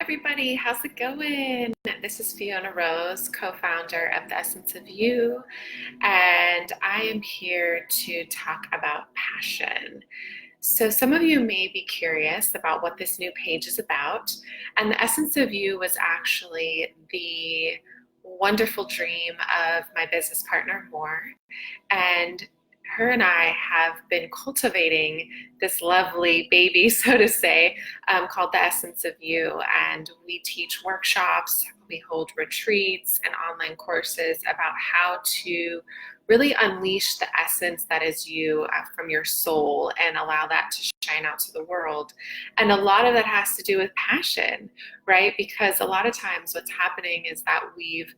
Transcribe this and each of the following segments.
everybody, how's it going? This is Fiona Rose, co-founder of the Essence of You, and I am here to talk about passion. So some of you may be curious about what this new page is about, and the Essence of You was actually the wonderful dream of my business partner, Moore, and her and I have been cultivating this lovely baby, so to say, called the Essence of You. And we teach workshops, we hold retreats and online courses about how to really unleash the essence that is you from your soul and allow that to shine out to the world. And a lot of that has to do with passion, right? Because a lot of times what's happening is that we've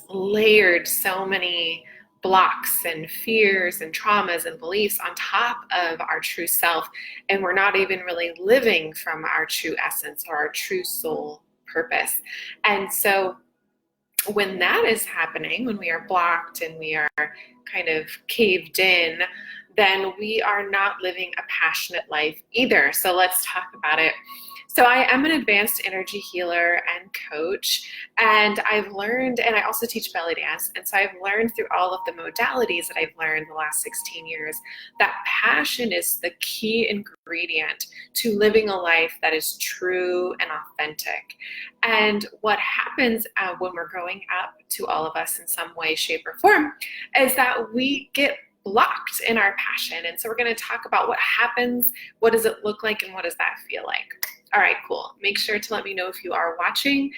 layered so many blocks and fears and traumas and beliefs on top of our true self, and we're not even really living from our true essence or our true soul purpose. And so when that is happening, when we are blocked and we are kind of caved in, then we are not living a passionate life either. So let's talk about it. So I am an advanced energy healer and coach, and I've learned, and I also teach belly dance, and so I've learned through all of the modalities that I've learned the last 16 years that passion is the key ingredient to living a life that is true and authentic. And what happens when we're growing up, to all of us in some way, shape, or form, is that we get blocked in our passion. And so we're going to talk about what happens, what does it look like, and what does that feel like. All right, cool. Make sure to let me know if you are watching,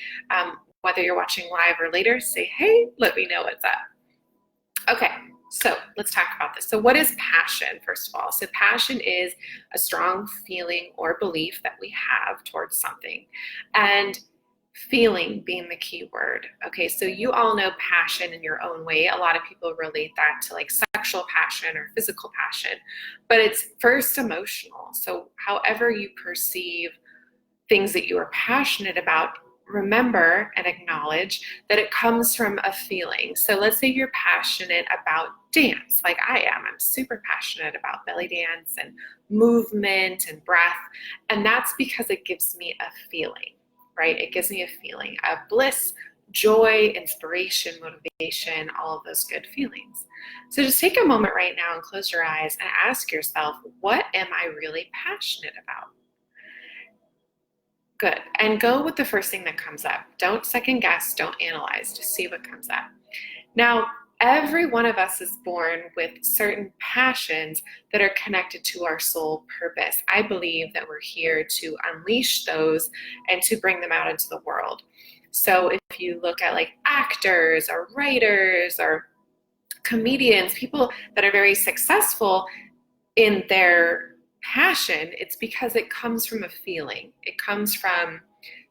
whether you're watching live or later. Say, hey, let me know what's up. Okay, so let's talk about this. So what is passion, first of all? So passion is a strong feeling or belief that we have towards something, and feeling being the key word. Okay, so you all know passion in your own way. A lot of people relate that to like sexual passion or physical passion, but it's first emotional. So however you perceive things that you are passionate about, remember and acknowledge that it comes from a feeling. So let's say you're passionate about dance, like I am. I'm super passionate about belly dance and movement and breath, and that's because it gives me a feeling, right? It gives me a feeling of bliss, joy, inspiration, motivation, all of those good feelings. So just take a moment right now and close your eyes and ask yourself, what am I really passionate about? Good. And go with the first thing that comes up. Don't second guess, don't analyze, just see what comes up. Now, every one of us is born with certain passions that are connected to our soul purpose. I believe that we're here to unleash those and to bring them out into the world. So if you look at like actors or writers or comedians, people that are very successful in their passion, it's because it comes from a feeling. It comes from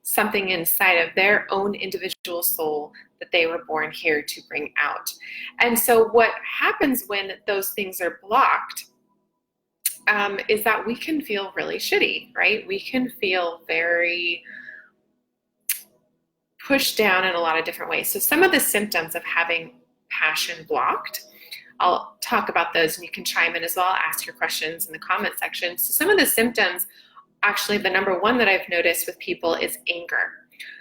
something inside of their own individual soul that they were born here to bring out. And so what happens when those things are blocked is that we can feel really shitty, right? We can feel very pushed down in a lot of different ways. So some of the symptoms of having passion blocked, I'll talk about those and you can chime in as well, ask your questions in the comment section. So some of the symptoms, actually the number one that I've noticed with people is anger.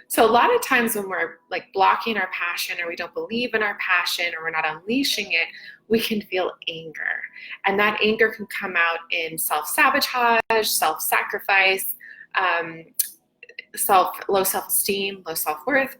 So a lot of times when we're like blocking our passion, or we don't believe in our passion, or we're not unleashing it, we can feel anger. And that anger can come out in self-sabotage, self-sacrifice, low self-esteem, low self-worth.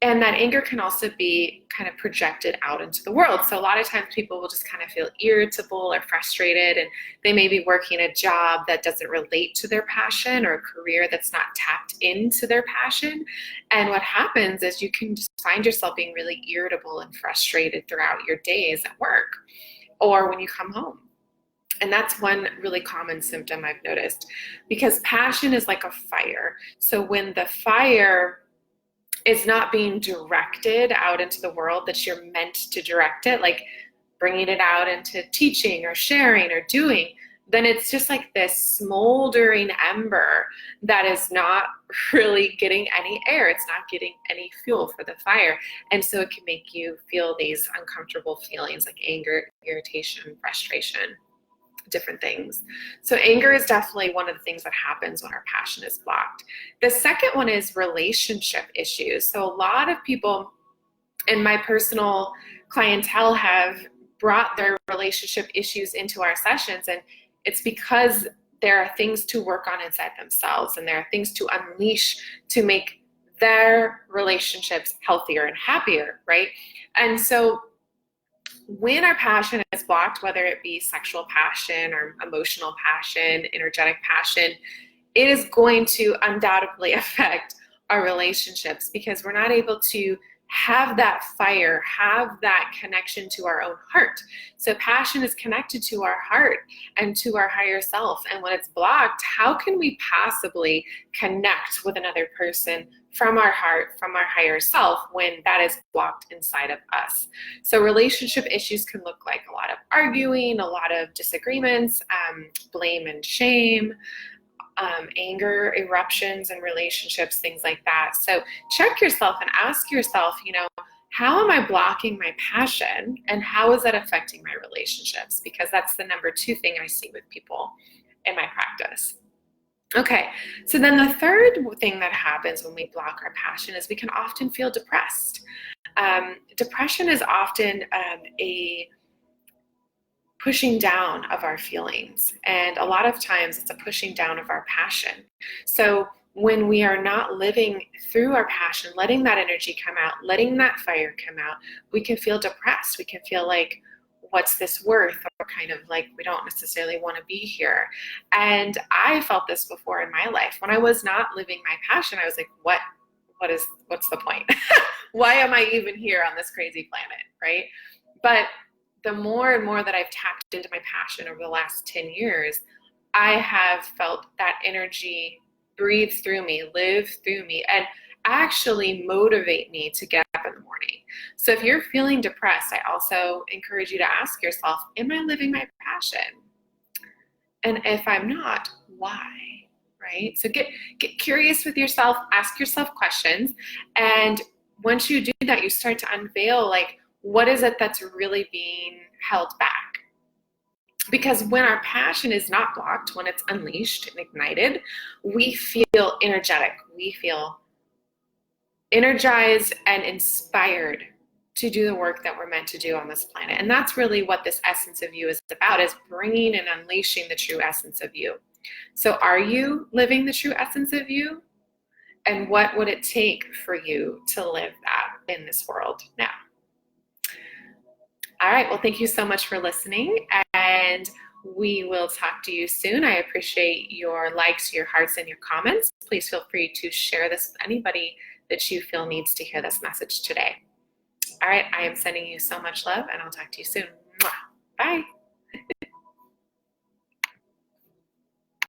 And that anger can also be kind of projected out into the world. So a lot of times people will just kind of feel irritable or frustrated, and they may be working a job that doesn't relate to their passion, or a career that's not tapped into their passion. And what happens is you can just find yourself being really irritable and frustrated throughout your days at work or when you come home. And that's one really common symptom I've noticed, because passion is like a fire. So when the fire is not being directed out into the world that you're meant to direct it, like bringing it out into teaching or sharing or doing, then it's just like this smoldering ember that is not really getting any air. It's not getting any fuel for the fire. And so it can make you feel these uncomfortable feelings like anger, irritation, frustration. different things. So anger is definitely one of the things that happens when our passion is blocked. The second one is relationship issues. So a lot of people in my personal clientele have brought their relationship issues into our sessions, and it's because there are things to work on inside themselves, and there are things to unleash to make their relationships healthier and happier, right? And so when our passion is blocked, whether it be sexual passion or emotional passion, energetic passion, it is going to undoubtedly affect our relationships, because we're not able to have that fire, have that connection to our own heart. So passion is connected to our heart and to our higher self. And when it's blocked, how can we possibly connect with another person from our heart, from our higher self, when that is blocked inside of us? So relationship issues can look like a lot of arguing, a lot of disagreements, blame and shame, anger eruptions in relationships, things like that. So check yourself and ask yourself, how am I blocking my passion, and how is that affecting my relationships? Because that's the number two thing I see with people in my practice. Okay, so then the third thing that happens when we block our passion is we can often feel depressed. Depression is often a pushing down of our feelings, and a lot of times it's a pushing down of our passion. So when we are not living through our passion, letting that energy come out, letting that fire come out, we can feel depressed. We can feel like, what's this worth? Or kind of like we don't necessarily want to be here. And I felt this before in my life. When I was not living my passion, I was like, what's the point? Why am I even here on this crazy planet, right? But the more and more that I've tapped into my passion over the last 10 years, I have felt that energy breathe through me, live through me, and actually motivate me to get up in the morning. So if you're feeling depressed, I also encourage you to ask yourself, am I living my passion? And if I'm not, why? Right? So get curious with yourself, ask yourself questions, and once you do that, you start to unveil, like, what is it that's really being held back? Because when our passion is not blocked, when it's unleashed and ignited, we feel energetic. We feel energized and inspired to do the work that we're meant to do on this planet. And that's really what this essence of you is about, is bringing and unleashing the true essence of you. So are you living the true essence of you? And what would it take for you to live that in this world now? All right, well, thank you so much for listening, and we will talk to you soon. I appreciate your likes, your hearts, and your comments. Please feel free to share this with anybody that you feel needs to hear this message today. All right, I am sending you so much love, and I'll talk to you soon. Bye.